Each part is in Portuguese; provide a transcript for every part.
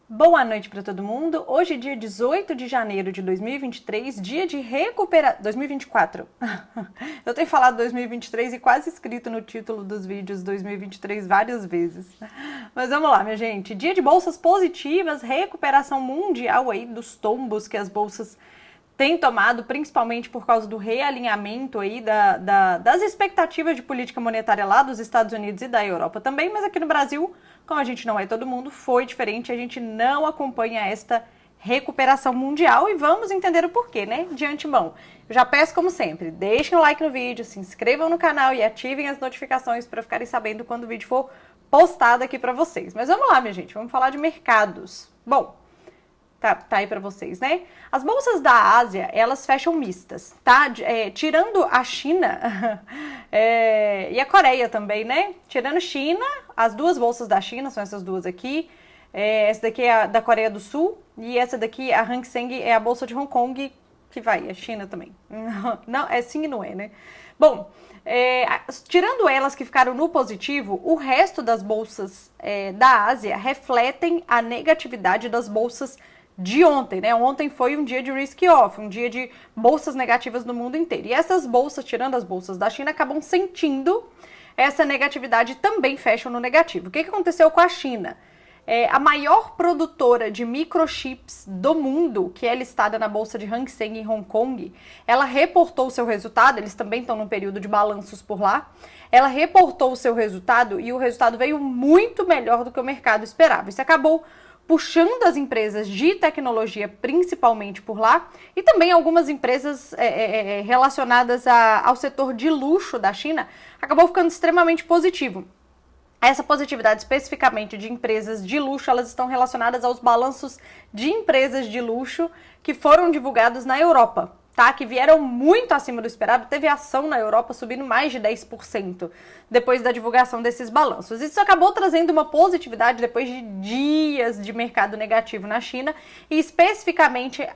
Boa noite para todo mundo. Hoje é dia 18 de janeiro de 2023, dia de recuperação... 2024. Eu tenho falado 2023 e quase escrito no título dos vídeos 2023 várias vezes. Mas vamos lá, minha gente. Dia de bolsas positivas, recuperação mundial aí dos tombos que as bolsas têm tomado, principalmente por causa do realinhamento aí das expectativas de política monetária lá dos Estados Unidos e da Europa também, mas aqui no Brasil, como a gente não é todo mundo, foi diferente, a gente não acompanha esta recuperação mundial e vamos entender o porquê, né? De antemão. Eu já peço, como sempre, deixem o like no vídeo, se inscrevam no canal e ativem as notificações para ficarem sabendo quando o vídeo for postado aqui para vocês. Mas vamos lá, minha gente, vamos falar de mercados. Bom, tá aí para vocês, né? As bolsas da Ásia, elas fecham mistas, tá? Tirando a China e a Coreia também, né? Tirando China, as duas bolsas da China são essas duas aqui. Essa daqui é a da Coreia do Sul e essa daqui, a Hang Seng, é a bolsa de Hong Kong, que vai, é China também. Não, é sim e não é, né? Bom, tirando elas que ficaram no positivo, o resto das bolsas da Ásia refletem a negatividade das bolsas de ontem, né? Ontem foi um dia de risk-off, um dia de bolsas negativas no mundo inteiro. E essas bolsas, tirando as bolsas da China, acabam sentindo essa negatividade e também fecham no negativo. O que aconteceu com a China? A maior produtora de microchips do mundo, que é listada na bolsa de Hang Seng em Hong Kong, ela reportou o seu resultado, eles também estão num período de balanços por lá, ela reportou o seu resultado e o resultado veio muito melhor do que o mercado esperava. Isso acabou puxando as empresas de tecnologia, principalmente por lá, e também algumas empresas relacionadas ao setor de luxo da China, acabou ficando extremamente positivo. Essa positividade especificamente de empresas de luxo, elas estão relacionadas aos balanços de empresas de luxo que foram divulgados na Europa, tá? Que vieram muito acima do esperado, teve ação na Europa subindo mais de 10% depois da divulgação desses balanços. Isso acabou trazendo uma positividade depois de dias de mercado negativo na China e especificamente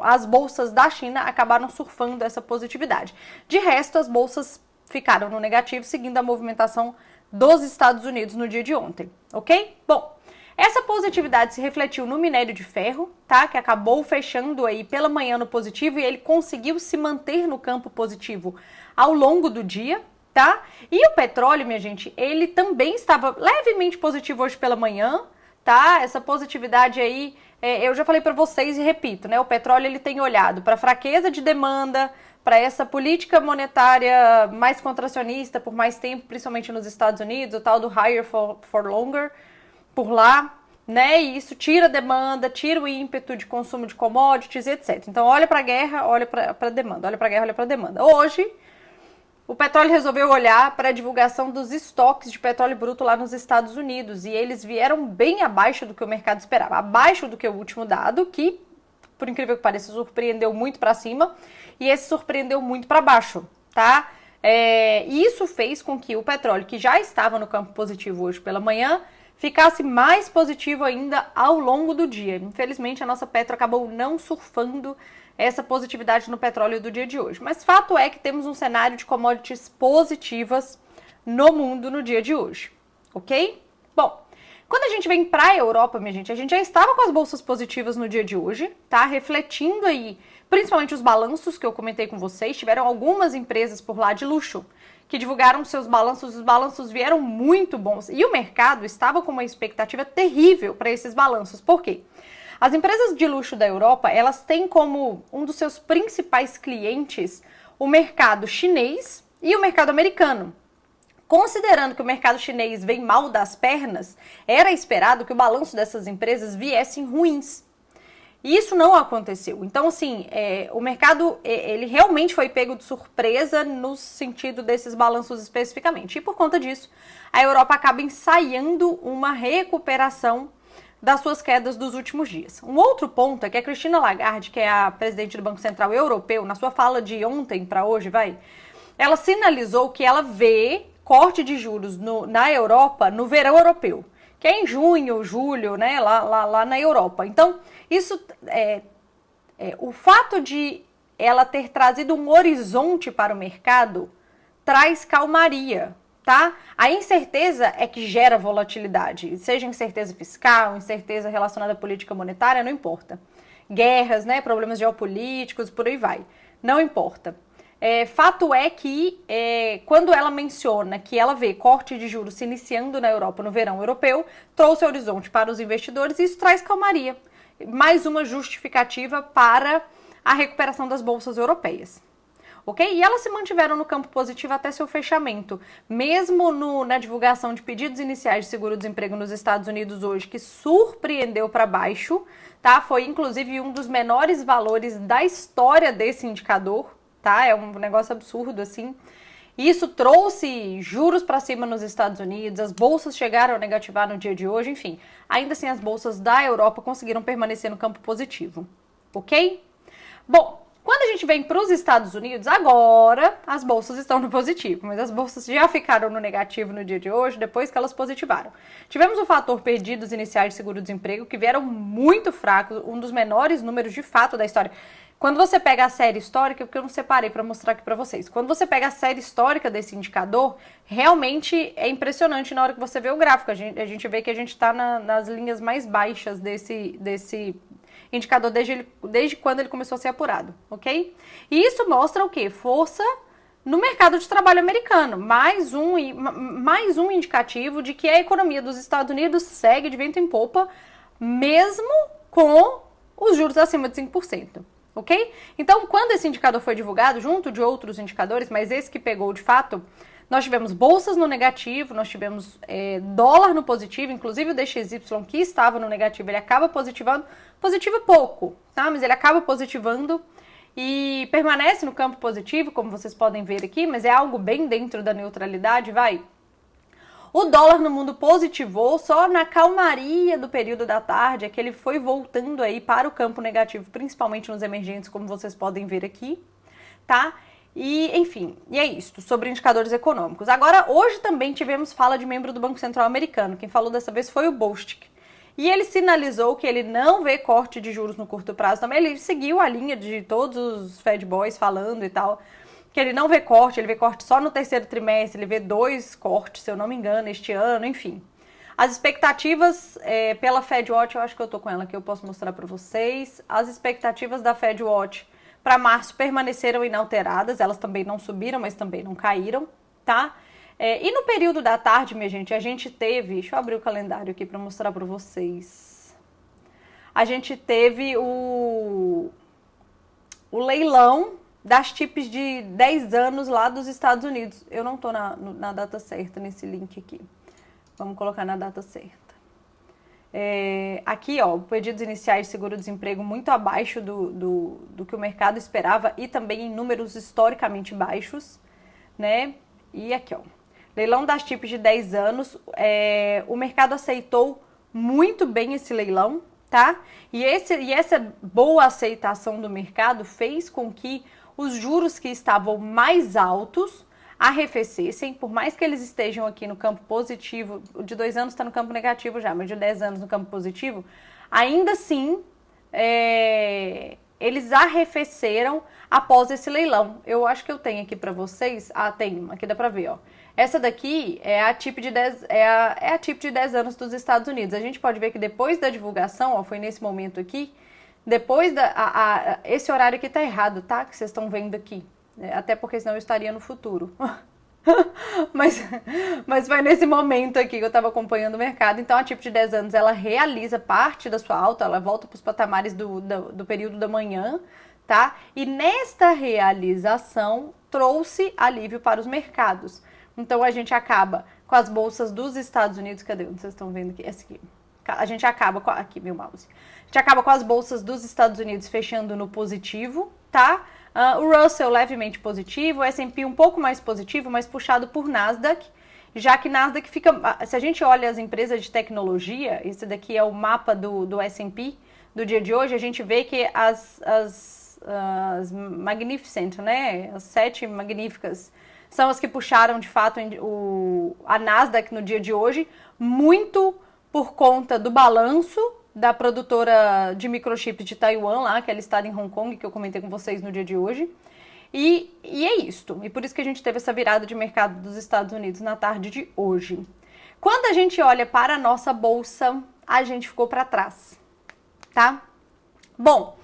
as bolsas da China acabaram surfando essa positividade. De resto, as bolsas ficaram no negativo, seguindo a movimentação dos Estados Unidos no dia de ontem, ok? Bom, essa positividade se refletiu no minério de ferro, tá? Que acabou fechando aí pela manhã no positivo e ele conseguiu se manter no campo positivo ao longo do dia, tá? E o petróleo, minha gente, ele também estava levemente positivo hoje pela manhã, tá? Essa positividade aí, eu já falei para vocês e repito, né? O petróleo ele tem olhado para fraqueza de demanda, para essa política monetária mais contracionista por mais tempo, principalmente nos Estados Unidos, o tal do higher for longer, por lá, né? E isso tira a demanda, tira o ímpeto de consumo de commodities, etc. Então, olha para a guerra, olha para a demanda, olha para a guerra, olha para a demanda. Hoje, o petróleo resolveu olhar para a divulgação dos estoques de petróleo bruto lá nos Estados Unidos e eles vieram bem abaixo do que o mercado esperava, abaixo do que o último dado, que, por incrível que pareça, surpreendeu muito para cima e esse surpreendeu muito para baixo, tá? Isso fez com que o petróleo, que já estava no campo positivo hoje pela manhã, ficasse mais positivo ainda ao longo do dia. Infelizmente, a nossa Petro acabou não surfando essa positividade no petróleo do dia de hoje. Mas fato é que temos um cenário de commodities positivas no mundo no dia de hoje, ok? Bom, quando a gente vem para a Europa, minha gente, a gente já estava com as bolsas positivas no dia de hoje, tá? Refletindo aí, principalmente os balanços que eu comentei com vocês, tiveram algumas empresas por lá de luxo que divulgaram seus balanços, os balanços vieram muito bons e o mercado estava com uma expectativa terrível para esses balanços. Por quê? As empresas de luxo da Europa, elas têm como um dos seus principais clientes o mercado chinês e o mercado americano. Considerando que o mercado chinês vem mal das pernas, era esperado que o balanço dessas empresas viessem ruins. E isso não aconteceu. Então, assim, o mercado, ele realmente foi pego de surpresa no sentido desses balanços especificamente. E por conta disso, a Europa acaba ensaiando uma recuperação das suas quedas dos últimos dias. Um outro ponto é que a Christine Lagarde, que é a presidente do Banco Central Europeu, na sua fala de ontem para hoje, ela sinalizou que ela vê corte de juros na Europa no verão europeu, que é em junho, julho, né, lá na Europa. Então, isso o fato de ela ter trazido um horizonte para o mercado traz calmaria, tá? A incerteza é que gera volatilidade, seja incerteza fiscal, incerteza relacionada à política monetária, não importa. Guerras, né, problemas geopolíticos, por aí vai. Não importa. Fato é que quando ela menciona que ela vê corte de juros se iniciando na Europa no verão europeu, trouxe horizonte para os investidores e isso traz calmaria. Mais uma justificativa para a recuperação das bolsas europeias. Ok? E elas se mantiveram no campo positivo até seu fechamento. Mesmo na divulgação de pedidos iniciais de seguro-desemprego nos Estados Unidos hoje, que surpreendeu para baixo, tá? Foi inclusive um dos menores valores da história desse indicador, tá? É um negócio absurdo assim. Isso trouxe juros para cima nos Estados Unidos, as bolsas chegaram a negativar no dia de hoje, enfim. Ainda assim, as bolsas da Europa conseguiram permanecer no campo positivo, ok? Bom, quando a gente vem para os Estados Unidos, agora as bolsas estão no positivo, mas as bolsas já ficaram no negativo no dia de hoje, depois que elas positivaram. Tivemos o fator perdidos iniciais de seguro-desemprego, que vieram muito fracos, um dos menores números de fato da história. Quando você pega a série histórica, porque eu não separei para mostrar aqui para vocês, quando você pega a série histórica desse indicador, realmente é impressionante na hora que você vê o gráfico. A gente vê que a gente está nas linhas mais baixas desse indicador desde quando ele começou a ser apurado, ok? E isso mostra o quê? Força no mercado de trabalho americano. Mais um indicativo de que a economia dos Estados Unidos segue de vento em popa, mesmo com os juros acima de 5%. Ok? Então, quando esse indicador foi divulgado, junto de outros indicadores, mas esse que pegou de fato, nós tivemos bolsas no negativo, nós tivemos dólar no positivo, inclusive o DXY que estava no negativo, ele acaba positivando, positivo pouco, tá? Mas ele acaba positivando e permanece no campo positivo, como vocês podem ver aqui, mas é algo bem dentro da neutralidade, vai. O dólar no mundo positivou só na calmaria do período da tarde, é que ele foi voltando aí para o campo negativo, principalmente nos emergentes, como vocês podem ver aqui, tá? E, enfim, e é isso, sobre indicadores econômicos. Agora, hoje também tivemos fala de membro do Banco Central americano. Quem falou dessa vez foi o Bostic. E ele sinalizou que ele não vê corte de juros no curto prazo também. Ele seguiu a linha de todos os Fed Boys falando e tal, que ele não vê corte, ele vê corte só no terceiro trimestre, ele vê 2 cortes, se eu não me engano, este ano, enfim. As expectativas pela Fed Watch, eu acho que eu tô com ela aqui, eu posso mostrar para vocês. As expectativas da Fed Watch para março permaneceram inalteradas, elas também não subiram, mas também não caíram, tá? E no período da tarde, minha gente, a gente teve, deixa eu abrir o calendário aqui para mostrar para vocês. A gente teve o leilão das TIPS de 10 anos lá dos Estados Unidos. Eu não tô na data certa nesse link aqui. Vamos colocar na data certa. Aqui, ó, pedidos iniciais de seguro-desemprego muito abaixo do que o mercado esperava e também em números historicamente baixos, né? E aqui, ó, leilão das TIPS de 10 anos, o mercado aceitou muito bem esse leilão, tá? E essa boa aceitação do mercado fez com que os juros que estavam mais altos arrefecessem, por mais que eles estejam aqui no campo positivo, o de 2 anos está no campo negativo já, mas de 10 anos no campo positivo, ainda assim, eles arrefeceram após esse leilão. Eu acho que eu tenho aqui para vocês, tenho, aqui dá para ver, ó. Essa daqui é a TIP de 10, a TIP de 10 anos dos Estados Unidos. A gente pode ver que depois da divulgação, ó, foi nesse momento aqui, depois esse horário aqui tá errado, tá? Que vocês estão vendo aqui. Até porque senão eu estaria no futuro. mas foi nesse momento aqui que eu estava acompanhando o mercado. Então a TIP de 10 anos, ela realiza parte da sua alta, ela volta para os patamares do período da manhã, tá? E nesta realização trouxe alívio para os mercados. Então a gente acaba com as bolsas dos Estados Unidos, cadê? Vocês estão vendo aqui? Essa aqui. A gente acaba com, aqui meu mouse. A gente acaba com as bolsas dos Estados Unidos fechando no positivo, tá? O Russell levemente positivo, o S&P um pouco mais positivo, mas puxado por Nasdaq, já que Nasdaq fica... Se a gente olha as empresas de tecnologia, esse daqui é o mapa do S&P do dia de hoje, a gente vê que as Magnificent, né? As 7 magníficas são as que puxaram de fato a Nasdaq no dia de hoje, muito por conta do balanço da produtora de microchips de Taiwan, lá, que ela está em Hong Kong, que eu comentei com vocês no dia de hoje. E é isto. E por isso que a gente teve essa virada de mercado dos Estados Unidos na tarde de hoje. Quando a gente olha para a nossa bolsa, a gente ficou para trás, tá? Bom,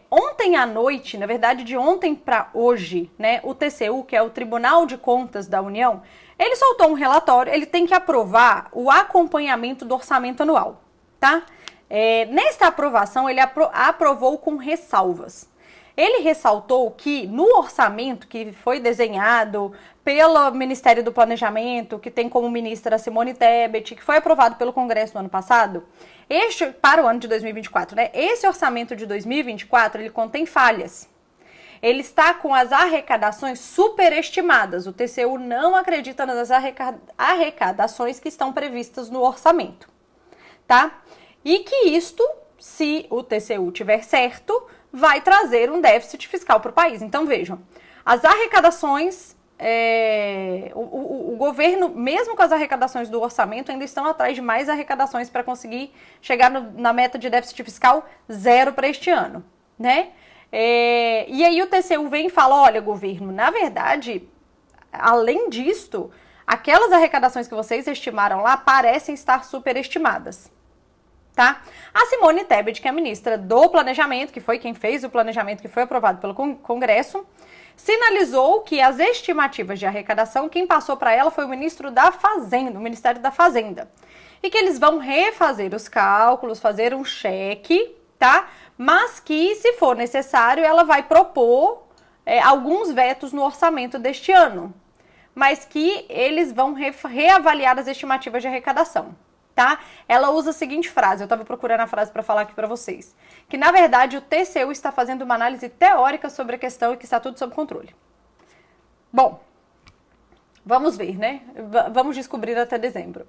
ontem à noite, na verdade de ontem para hoje, né, o TCU, que é o Tribunal de Contas da União, ele soltou um relatório, ele tem que aprovar o acompanhamento do orçamento anual, tá? Nesta aprovação, ele aprovou com ressalvas. Ele ressaltou que no orçamento que foi desenhado pelo Ministério do Planejamento, que tem como ministra a Simone Tebet, que foi aprovado pelo Congresso no ano passado, para o ano de 2024, né? Esse orçamento de 2024, ele contém falhas. Ele está com as arrecadações superestimadas. O TCU não acredita nas arrecadações que estão previstas no orçamento, tá? E que isto, se o TCU tiver certo, vai trazer um déficit fiscal para o país. Então, vejam, as arrecadações, o governo, mesmo com as arrecadações do orçamento, ainda estão atrás de mais arrecadações para conseguir chegar na meta de déficit fiscal zero para este ano, né? E aí o TCU vem e fala, olha, governo, na verdade, além disto, aquelas arrecadações que vocês estimaram lá parecem estar superestimadas. Tá? A Simone Tebet, que é a ministra do Planejamento, que foi quem fez o planejamento que foi aprovado pelo Congresso, sinalizou que as estimativas de arrecadação, quem passou para ela foi o ministro da Fazenda, o Ministério da Fazenda. E que eles vão refazer os cálculos, fazer um cheque, tá? Mas que, se for necessário, ela vai propor alguns vetos no orçamento deste ano. Mas que eles vão reavaliar as estimativas de arrecadação. Tá? Ela usa a seguinte frase, eu estava procurando a frase para falar aqui para vocês, que na verdade o TCU está fazendo uma análise teórica sobre a questão e que está tudo sob controle. Bom, vamos ver, né? Vamos descobrir até dezembro.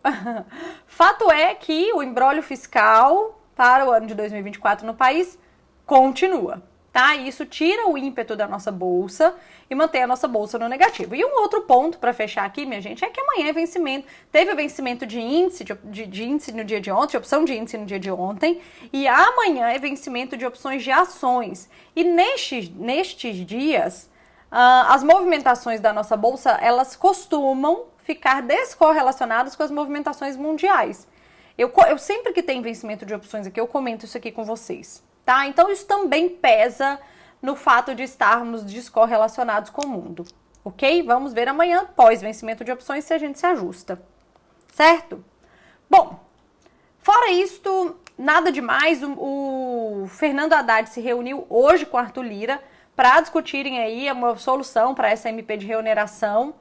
Fato é que o imbróglio fiscal para o ano de 2024 no país continua. Tá? E isso tira o ímpeto da nossa bolsa e mantém a nossa bolsa no negativo. E um outro ponto para fechar aqui, minha gente, é que amanhã é vencimento. Teve o vencimento de índice, de índice no dia de ontem, de opção de índice no dia de ontem, e amanhã é vencimento de opções de ações. E nestes dias, as movimentações da nossa bolsa, elas costumam ficar descorrelacionadas com as movimentações mundiais. Eu sempre que tem vencimento de opções aqui, eu comento isso aqui com vocês. Tá? Então isso também pesa no fato de estarmos descorrelacionados com o mundo, ok? Vamos ver amanhã, pós vencimento de opções, se a gente se ajusta, certo? Bom, fora isto, nada demais, o Fernando Haddad se reuniu hoje com Arthur Lira para discutirem aí uma solução para essa MP de reoneração.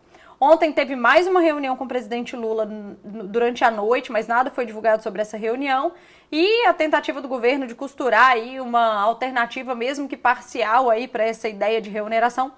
Ontem teve mais uma reunião com o presidente Lula durante a noite, mas nada foi divulgado sobre essa reunião. E a tentativa do governo de costurar aí uma alternativa, mesmo que parcial, aí para essa ideia de reoneração,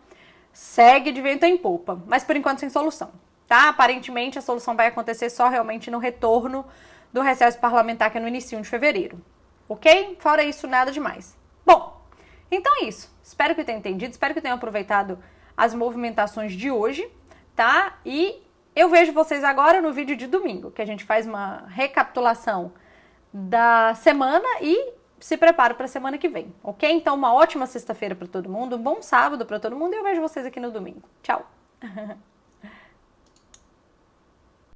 segue de vento em popa. Mas por enquanto sem solução, tá? Aparentemente a solução vai acontecer só realmente no retorno do recesso parlamentar, que é no início de fevereiro. Ok? Fora isso, nada demais. Bom, então é isso. Espero que tenham entendido, espero que tenham aproveitado as movimentações de hoje. Tá? E eu vejo vocês agora no vídeo de domingo, que a gente faz uma recapitulação da semana e se prepara para a semana que vem, ok? Então, uma ótima sexta-feira para todo mundo, um bom sábado para todo mundo e eu vejo vocês aqui no domingo. Tchau!